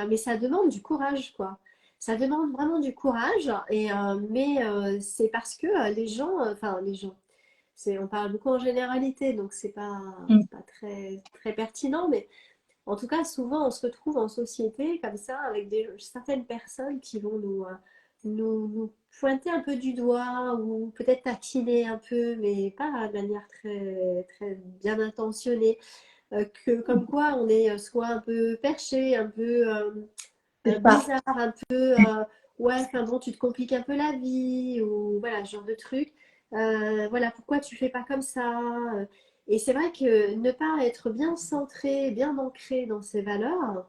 mais ça demande du courage, quoi. Ça demande vraiment du courage, mais c'est parce que les gens, enfin les gens, on parle beaucoup en généralité, donc mm, c'est pas très, très pertinent, mais en tout cas, souvent on se retrouve en société comme ça, avec certaines personnes qui vont nous pointer un peu du doigt, ou peut-être taquiner un peu, mais pas de manière très, très bien intentionnée. Comme quoi on est soit un peu perché, un peu c'est ça. bizarre, un peu ouais, enfin bon, tu te compliques un peu la vie, ou voilà, ce genre de truc. Voilà, pourquoi tu fais pas comme ça? Et c'est vrai que ne pas être bien centré, bien ancré dans ses valeurs,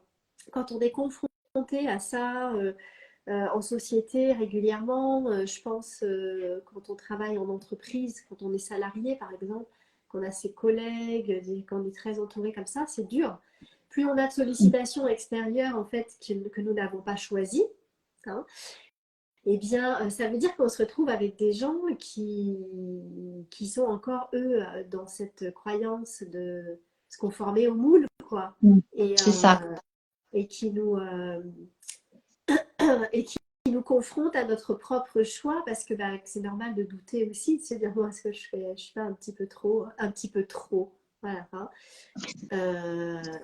quand on est confronté à ça, en société régulièrement. Je pense quand on travaille en entreprise, quand on est salarié par exemple, qu'on a ses collègues, qu'on est très entouré comme ça, c'est dur. Plus on a de sollicitations extérieures en fait que nous n'avons pas choisies, hein, eh bien, ça veut dire qu'on se retrouve avec des gens qui sont encore, eux, dans cette croyance de se conformer au moule, quoi. Mm. Et, C'est ça. et qui nous, et qui nous confrontent à notre propre choix parce que bah, c'est normal de douter aussi, de se dire, bon, est-ce que je fais un petit peu trop, voilà. Hein.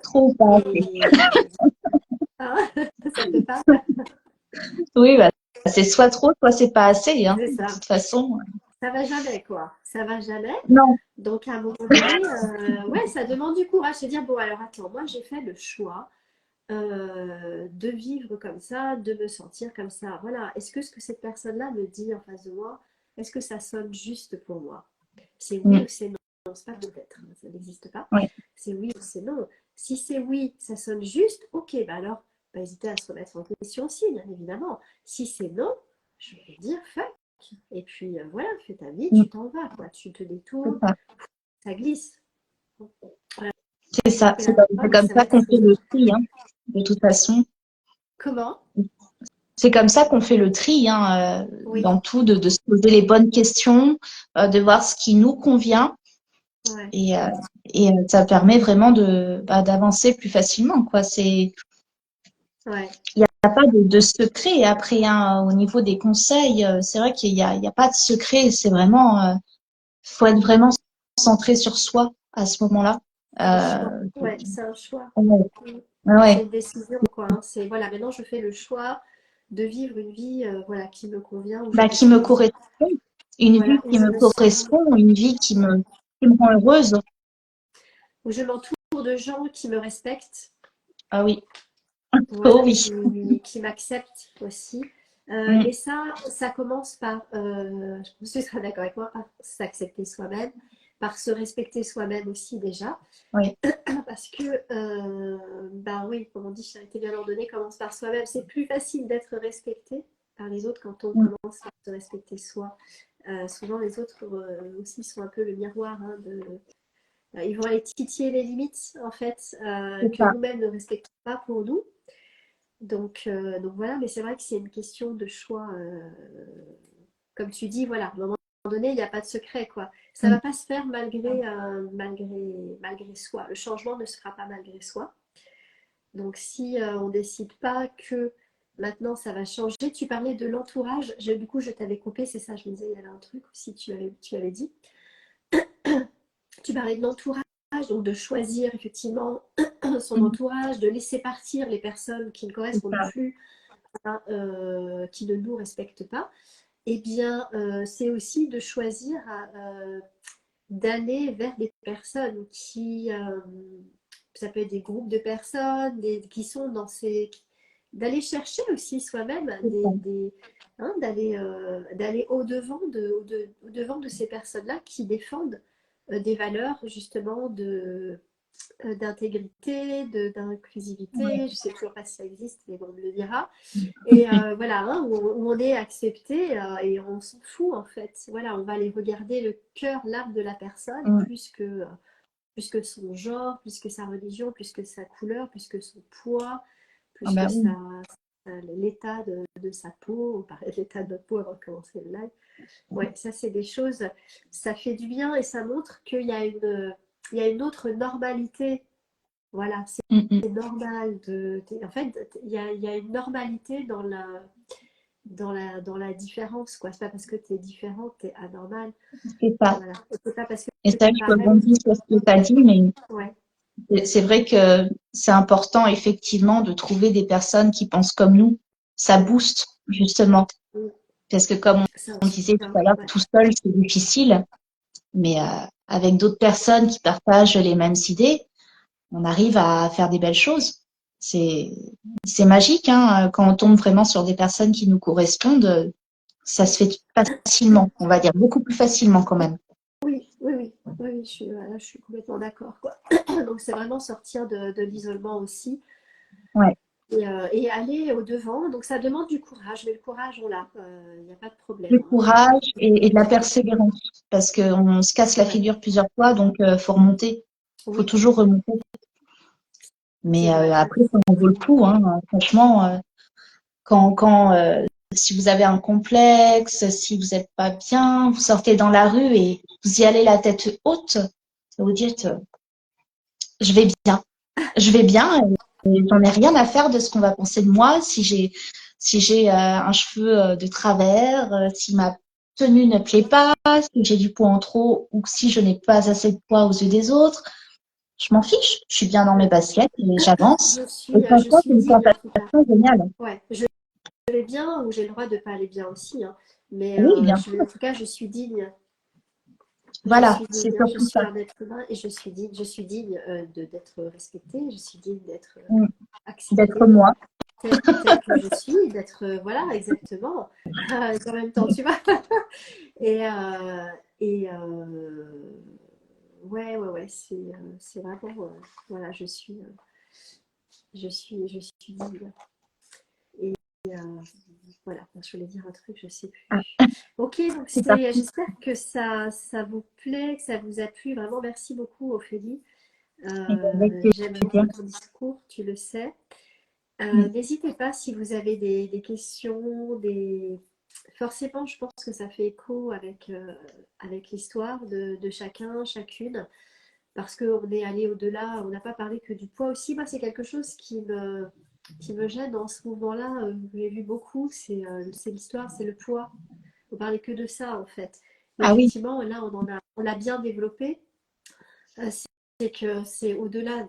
Trop pas assez. Et ah, ça te parle? Oui, bah, c'est soit trop, soit c'est pas assez, hein. C'est De ça. toute façon, Ça va jamais, quoi. Ça va jamais. non. Donc, à un moment donné, ouais, ça demande du courage. Se dire, bon, alors attends, moi, j'ai fait le choix de vivre comme ça, de me sentir comme ça. Voilà. Est-ce que ce que cette personne-là me dit en face de moi, est-ce que ça sonne juste pour moi? C'est oui Mm. ou c'est non? Non, c'est pas peut-être, hein, ça n'existe pas. Oui, C'est oui ou c'est non. Si c'est oui, ça sonne juste, ok, bah alors, pas hésiter à se remettre en question aussi, bien évidemment. Si c'est non, je vais dire fuck. Et puis voilà, fais ta vie, mm, tu t'en vas, quoi. Tu te c'est détournes, ça. ça glisse. Voilà. C'est ça. Et C'est la comme, c'est parole, comme c'est ça vrai que qu'on fait c'est. le tri, hein. De toute façon, Comment? c'est comme ça qu'on fait le tri, hein, Oui, dans tout, de se poser les bonnes questions, de voir ce qui nous convient. ouais, Et, ça permet vraiment d'avancer plus facilement, quoi. ouais. Il n'y a pas de secret après, hein, au niveau des conseils. C'est vrai il y a pas de secret. C'est vraiment, faut être vraiment centré sur soi à ce moment-là. C'est un choix. Euh, Ouais, c'est un choix. ouais, Mm. C'est ouais. une décision, quoi. Hein. C'est voilà, maintenant je fais le choix de vivre une vie, voilà, qui me convient, où je Bah, me qui me sens bien. correspond, une vie Voilà, qui me correspond, une vie qui me rend heureuse. où je m'entoure de gens qui me respectent, Ah oui, oh voilà, oui. qui m'acceptent aussi. Mm, Et ça commence par, je pense que tu seras d'accord avec moi, par s'accepter soi-même, par se respecter soi-même aussi déjà. oui, Parce que, ben oui, comme on dit, charité bien ordonnée commence par soi-même. C'est plus facile d'être respecté par les autres quand on mm, commence par se respecter soi. Souvent, les autres aussi sont un peu le miroir ils vont aller titiller les limites, en fait, c'est que ça. nous-mêmes ne respectons pas pour nous. Donc voilà, mais c'est vrai que c'est une question de choix. Comme tu dis, voilà, à un moment donné, il n'y a pas de secret, quoi. Ça ne Mm, va pas se faire malgré soi. Le changement ne se fera pas malgré soi. Donc si on ne décide pas que maintenant ça va changer, tu parlais de l'entourage. Du coup, je t'avais coupé, c'est ça, je me disais, il y avait un truc aussi, tu avais dit. Tu parlais de l'entourage, donc de choisir effectivement son mm, entourage, de laisser partir les personnes qui ne c'est correspondent ça. plus, hein, qui ne nous respectent pas. Eh bien, c'est aussi de choisir d'aller vers des personnes ça peut être des groupes de personnes, qui sont dans ces, d'aller chercher aussi soi-même C'est ça. hein, d'aller au-devant de ces personnes-là qui défendent des valeurs justement d'intégrité, Ouais. d'inclusivité. Je ne sais toujours pas si ça existe, mais bon, on me le dira. Et voilà, hein, où on est accepté et on s'en fout en fait. Voilà, on va aller regarder le cœur, l'âme de la personne Mm. plus que son genre, plus que sa religion, plus que sa couleur, plus que son poids, Ah plus bah que oui, l'état de sa peau. On parlait de l'état de notre peau avant de commencer le live. Ouais, ça c'est des choses, ça fait du bien et ça montre il y a une autre normalité. Voilà, mm, mm. c'est normal en fait, il y a une normalité dans la différence, quoi. C'est pas parce que tu es différente, tu es anormal. C'est ça. Voilà. Et c'est pas parce Et que ça, tu es je pareil. rebondis sur ce que tu as dit, mais Ouais. c'est vrai que c'est important, effectivement, de trouver des personnes qui pensent comme nous. Ça booste, justement. Parce que comme C'est un on disait tout soutien. à l'heure, Ouais. tout seul, c'est difficile. Mais avec d'autres personnes qui partagent les mêmes idées, on arrive à faire des belles choses. C'est, c'est magique, hein, quand on tombe vraiment sur des personnes qui nous correspondent, ça se fait facilement, on va dire, beaucoup plus facilement quand même. Oui, voilà, je suis complètement d'accord, quoi. Donc c'est vraiment sortir de l'isolement aussi. Ouais. et aller au-devant. Donc ça demande du courage, mais le courage, on l'a, il n'y a pas de Du problème, hein. courage et de la persévérance. Parce qu'on se casse la Ouais, figure plusieurs fois, donc faut remonter. Faut oui, toujours remonter. c'est Mais vrai, ça après, ça en vaut le coup, hein. Franchement, si vous avez un complexe, si vous n'êtes pas bien, vous sortez dans la rue et vous y allez la tête haute, vous dites, je vais bien. Je vais bien et j'en ai rien à faire de ce qu'on va penser de moi. Si j'ai un cheveu de travers, si ma tenue ne plaît pas, si j'ai du poids en trop ou si je n'ai pas assez de poids aux yeux des autres, je m'en fiche. Je suis bien dans mes ouais. baskets et j'avance. Et Je franchement, suis c'est une digne en tout cas. sensation géniale. Ouais, je vais bien ou j'ai le droit de pas aller bien aussi, hein. Mais Oui, bien en sûr. tout cas, je suis digne. Je Voilà, suis c'est digne, hein. Je surtout suis ça. un être humain et je suis digne d'être respectée. Je suis digne d'être Mm. D'être acceptée moi. telle que je suis, d'être voilà exactement. En même temps, tu vois. Et, et ouais, ouais, ouais, c'est vraiment voilà, je suis digne. Et voilà, je voulais dire un truc, je sais Ah, plus. Ok, donc c'est parti. j'espère que ça vous plaît, que ça vous a plu. Vraiment, merci beaucoup, Ophélie. Avec J'aime plaisir. beaucoup ton discours, tu le sais. Mm. N'hésitez pas si vous avez des questions, forcément, je pense que ça fait écho avec l'histoire de chacun, chacune, parce qu'on est allé au-delà, on n'a pas parlé que du poids aussi. Moi, c'est quelque chose qui me gêne dans ce mouvement-là, j'ai vu beaucoup, c'est l'histoire, c'est le poids. On parlait que de ça, en fait. Mais Ah oui, effectivement, là, on l'a bien développé. C'est que c'est au-delà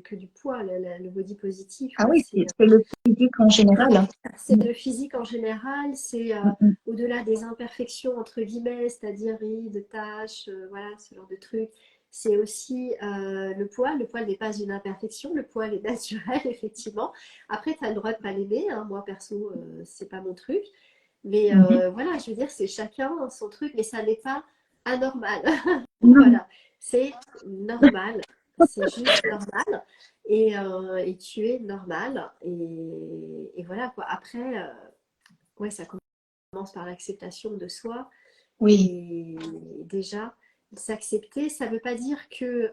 que du poids, le body positif, ah quoi. oui, c'est le physique en général. C'est le physique en général, c'est Mm, mm, au-delà des imperfections, entre guillemets, c'est-à-dire rides, taches, voilà, ce genre de trucs. C'est aussi le poil. Le poil n'est pas une imperfection, le poil est naturel, effectivement. Après, tu as le droit de pas l'aimer, hein. Moi, perso, c'est pas mon truc. Mais mhm. voilà, je veux dire, c'est chacun son truc, mais ça n'est pas anormal. Non, Voilà, c'est normal, c'est juste normal. Et tu es normal. Et voilà quoi. Après, ouais, ça commence par l'acceptation de soi. oui, Et déjà, s'accepter, ça ne veut pas dire que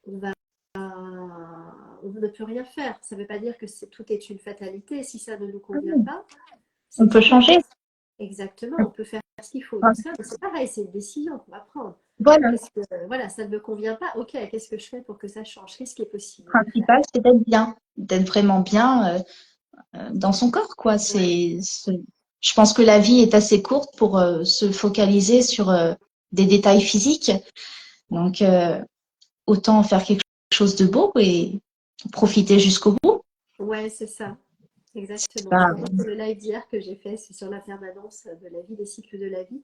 on va, on ne peut rien faire. Ça ne veut pas dire que tout est une fatalité. Si ça ne nous convient pas, on c'est peut très bien. changer. Exactement, on peut faire ce qu'il faut. Donc ça, c'est pareil, c'est une décision qu'on va prendre. Voilà, le Qu'est-ce que, voilà, ça ne me convient pas. Ok, qu'est-ce que je fais pour que ça change? Qu'est-ce qui est possible de faire? principal, c'est d'être bien, d'être vraiment bien dans son corps, quoi. Ouais, Je pense que la vie est assez courte pour se focaliser sur des détails physiques. Donc, autant faire quelque chose de beau et profiter jusqu'au bout. ouais, c'est ça. C'est Exactement. Je pas... repense au live d'hier que j'ai fait, c'est sur la permanence de la vie, des cycles de la vie.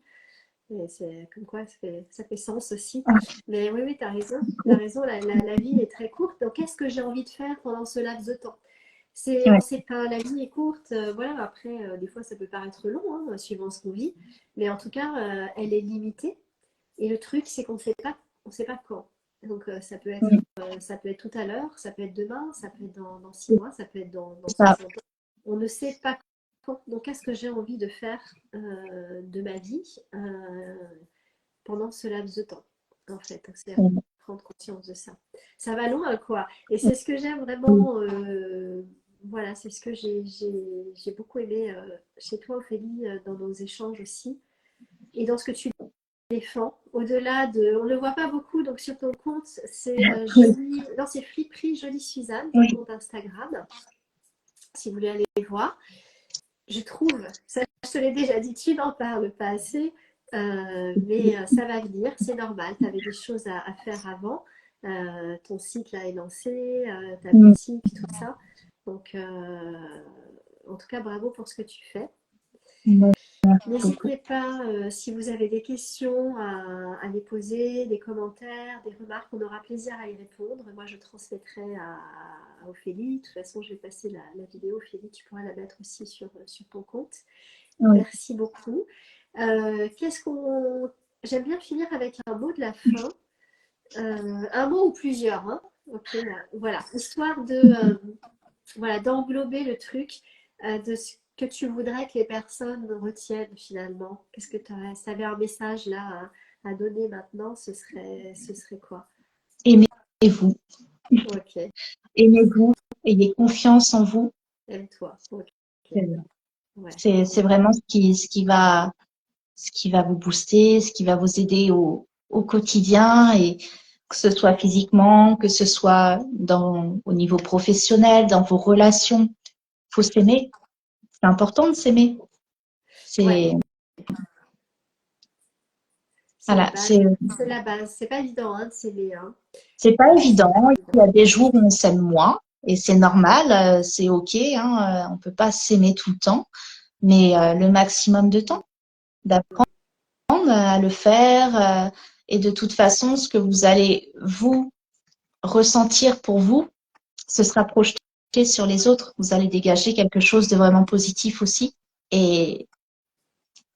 Et c'est comme quoi ça fait sens aussi. Mais oui, oui, tu as raison. Tu as raison, la vie est très courte. Donc, qu'est-ce que j'ai envie de faire pendant ce laps de temps? On Ouais. sait pas, la vie est courte. Voilà, après, des fois, ça peut paraître long, hein, suivant ce qu'on vit. Mais en tout cas, elle est limitée. Et le truc, c'est on sait pas quand. Donc, ça peut être tout à l'heure, ça peut être demain, ça peut être dans 6 mois, ça peut être dans C'est ça. 60 ans. On ne sait pas quand. Donc, qu'est-ce que j'ai envie de faire de ma vie pendant ce laps de temps, en fait. Donc, c'est prendre conscience de ça. Ça va loin, quoi. Et c'est ce que j'aime vraiment. Voilà, c'est ce que j'ai beaucoup aimé chez toi, Ophélie, dans nos échanges aussi. Et dans ce que tu défends. Au-delà de. On ne le voit pas beaucoup, donc sur ton compte, c'est Oui, Jolie. Non, c'est Friperie Jolie Suzanne, ton oui, compte Instagram, si vous voulez aller voir. Je trouve, ça je te l'ai déjà dit, tu n'en parles pas assez, mais ça va venir, c'est normal. Tu avais des choses à faire avant. Ton site là est lancé, ta oui. boutique, tout ça. Donc, en tout cas, bravo pour ce que tu fais. Merci beaucoup. N'hésitez pas, si vous avez des questions, à les poser, des commentaires, des remarques, on aura plaisir à y répondre. Moi, je transmettrai à Ophélie. De toute façon, je vais passer la vidéo. Ophélie, tu pourras la mettre aussi sur ton compte. Oui. Merci beaucoup. Qu'est-ce qu'on... J'aime bien finir avec un mot de la fin. Un mot ou plusieurs, hein. Ok, voilà. Histoire de voilà, d'englober le truc de ce que tu voudrais que les personnes retiennent finalement. Qu'est-ce que tu as, si tu avais un message là à donner maintenant, ce serait quoi? Aimez-vous, Ok, aimez-vous, ayez confiance en vous. aime-toi. Ok, ouais, C'est vraiment ce qui va vous booster, ce qui va vous aider au quotidien et que ce soit physiquement, que ce soit au niveau professionnel, dans vos relations. Faut s'aimer. C'est important de s'aimer. ouais, C'est, c'est la voilà, base. C'est la base. C'est pas évident hein, de s'aimer. Hein. c'est pas C'est évident. pas Il évident. y a des jours où on s'aime moins et c'est normal, c'est OK, hein, on peut pas s'aimer tout le temps, mais le maximum de temps, d'apprendre à le faire et de toute façon, ce que vous allez vous ressentir pour vous, ce sera projeté sur les autres. Vous allez dégager quelque chose de vraiment positif aussi et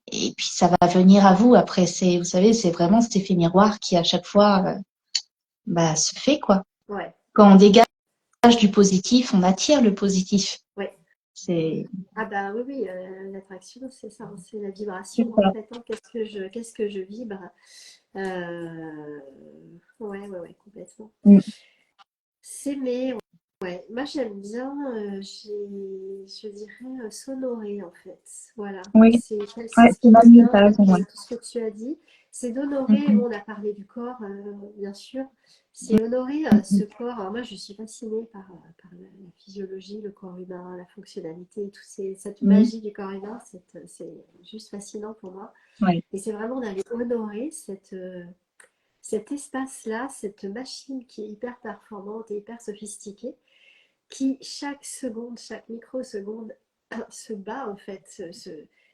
et puis ça va venir à vous. Après, vous savez, c'est vraiment cet effet miroir qui à chaque fois se fait quoi. Ouais, Quand on dégage du positif, on attire le positif. ouais. C'est Ah bah oui, oui, l'attraction, c'est ça, hein, c'est la c'est vibration en ça. fait. Hein. Qu'est-ce que je vibre? Euh, ouais, ouais, ouais, complètement. Mm. S'aimer, ouais. Moi j'aime bien, je dirais s'honorer en fait. Voilà, Oui, c'est ouais, ce c'est qui me Manu, vient t'as avec raison, ouais. tout ce que tu as dit. C'est d'honorer, Mm, bon, on a parlé du corps, bien sûr. C'est honorer ce corps. Alors moi je suis fascinée par la physiologie, le corps humain, la fonctionnalité, cette mm, mm. magie du corps humain, c'est juste fascinant pour moi. Ouais. Et c'est vraiment d'aller honorer cet espace-là, cette machine qui est hyper performante et hyper sophistiquée, qui chaque seconde, chaque microseconde se bat en fait,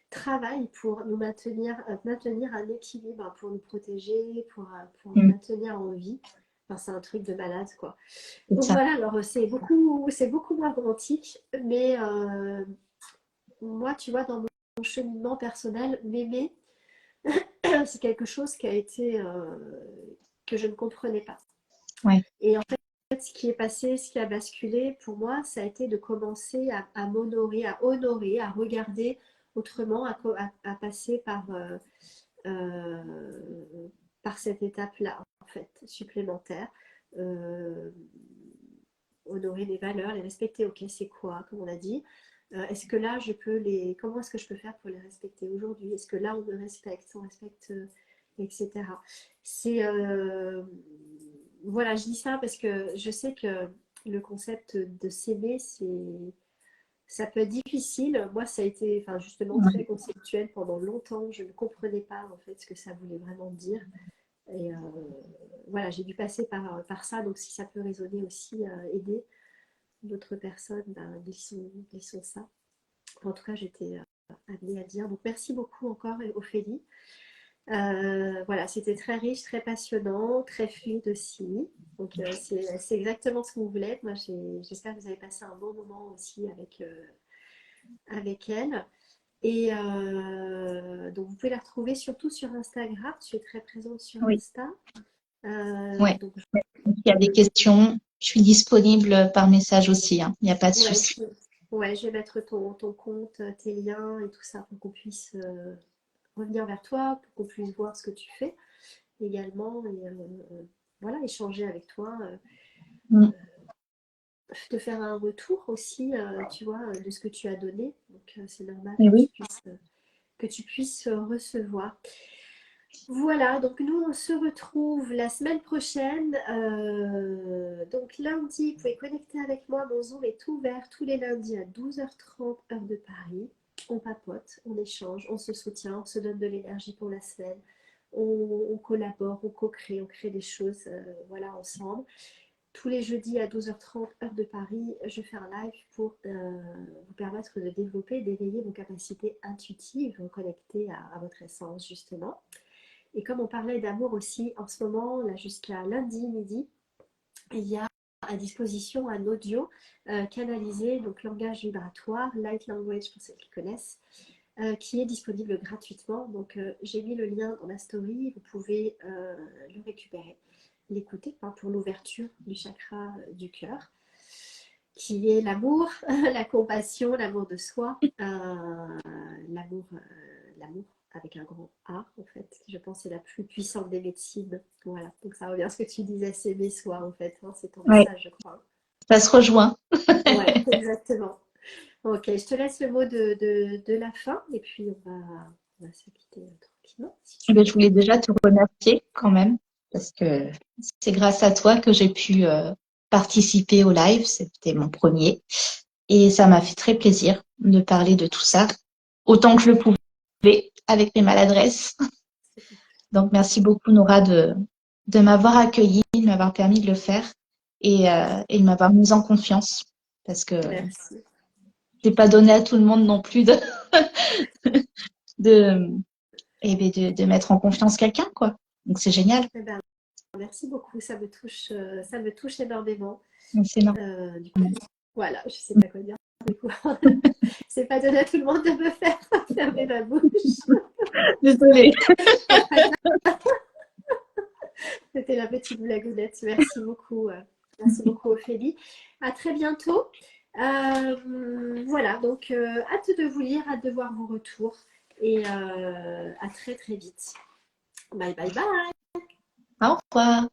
travaille pour nous maintenir un équilibre, pour nous protéger, pour nous Mm. maintenir en vie. Enfin, c'est un truc de malade quoi. C'est Donc ça. voilà, alors c'est beaucoup moins romantique, mais moi, tu vois, dans mon cheminement personnel, m'aimer, c'est quelque chose qui a été que je ne comprenais pas. Ouais. Et en fait, ce qui est passé, ce qui a basculé pour moi, ça a été de commencer à m'honorer, à honorer, à regarder autrement, à passer par cette étape-là, en fait, supplémentaire. Euh, Honorer mes valeurs, les respecter. Ok, c'est quoi, comme on a dit. Est-ce que là, comment est-ce que je peux faire pour les respecter aujourd'hui? Est-ce que là, on respecte, etc. C'est, voilà, je dis ça parce que je sais que le concept de s'aimer, ça peut être difficile. Moi, ça a été, enfin, justement, très Ouais. conceptuel pendant longtemps. Je ne comprenais pas, en fait, ce que ça voulait vraiment dire. Et voilà, j'ai dû passer par ça. Donc, si ça peut résonner aussi, aider d'autres personnes, ben, glissons ça. En tout cas, j'étais amenée à dire. Donc, merci beaucoup encore, Ophélie. Voilà, c'était très riche, très passionnant, très fluide aussi. Donc, c'est exactement ce qu'on voulait. Moi, j'espère que vous avez passé un bon moment aussi avec elle. Et donc, vous pouvez la retrouver surtout sur Instagram. Tu es très présente sur Oui. Insta. Ouais. Donc, S'il y a des questions, je suis disponible par message aussi, hein. Il n'y a pas de ouais, souci. ouais, je vais mettre ton compte, tes liens et tout ça pour qu'on puisse revenir vers toi, pour qu'on puisse voir ce que tu fais également et voilà, échanger avec toi, Mm. te faire un retour aussi, tu vois, de ce que tu as donné. Donc c'est normal Et oui. que tu puisses recevoir. Voilà, donc nous on se retrouve la semaine prochaine. Donc lundi, vous pouvez connecter avec moi. Mon Zoom est ouvert tous les lundis à 12h30 heure de Paris. On papote, on échange, on se soutient, on se donne de l'énergie pour la semaine. On collabore, on co-crée, on crée des choses voilà, ensemble. Tous les jeudis à 12h30 heure de Paris, je fais un live pour vous permettre de développer, d'éveiller vos capacités intuitives, connectées à votre essence justement. Et comme on parlait d'amour aussi, en ce moment, là jusqu'à lundi midi, il y a à disposition un audio canalisé, donc langage vibratoire, light language pour ceux qui connaissent, qui est disponible gratuitement. Donc j'ai mis le lien dans la story, vous pouvez le récupérer, l'écouter hein, pour l'ouverture du chakra du cœur. qui est l'amour, la compassion, l'amour de soi, l'amour, l'amour avec un grand A, en fait, qui je pense est la plus puissante des médecines. Voilà, donc ça revient à ce que tu disais, s'aimer soi, en fait, hein, c'est ton Ouais, message, je crois. ça se rejoint. Ouais, exactement. Ok, je te laisse le mot de la fin et puis on va se quitter tranquillement, si Eh tu ben, veux je bien. voulais déjà te remercier quand même, parce que c'est grâce à toi que j'ai pu participer au live. C'était mon premier. Et ça m'a fait très plaisir de parler de tout ça, autant que je le pouvais, avec mes maladresses. Donc, merci beaucoup, Nora, de m'avoir accueilli, de m'avoir permis de le faire et de m'avoir mise en confiance. Parce que Merci. c'est pas donné à tout le monde non plus de, de mettre en confiance quelqu'un, quoi. Donc, c'est génial. Eh ben, merci beaucoup, ça me touche énormément. Donc, c'est normal. Du coup, voilà, je sais pas quoi dire. Du coup, c'est pas donné à tout le monde de me faire fermer ma bouche. Désolée. C'est très bien. C'était la petite blagounette. Merci beaucoup. Merci beaucoup, Ophélie. À très bientôt. Voilà, donc hâte de vous lire, hâte de voir vos retours et à très très vite. Bye bye bye. Au revoir.